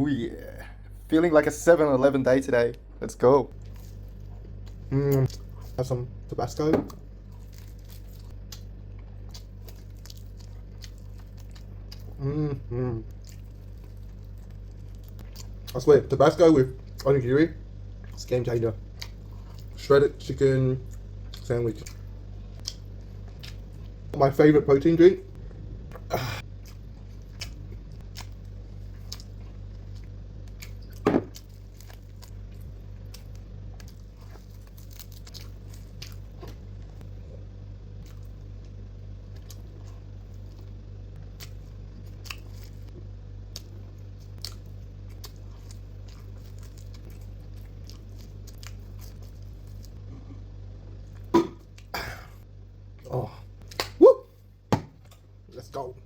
Oh yeah. Feeling like a 7-Eleven day today. Let's go. Have some Tabasco. I swear, Tabasco with onigiri, it's a game changer. Shredded chicken sandwich. My favorite protein drink. Oh, whoop! Let's go.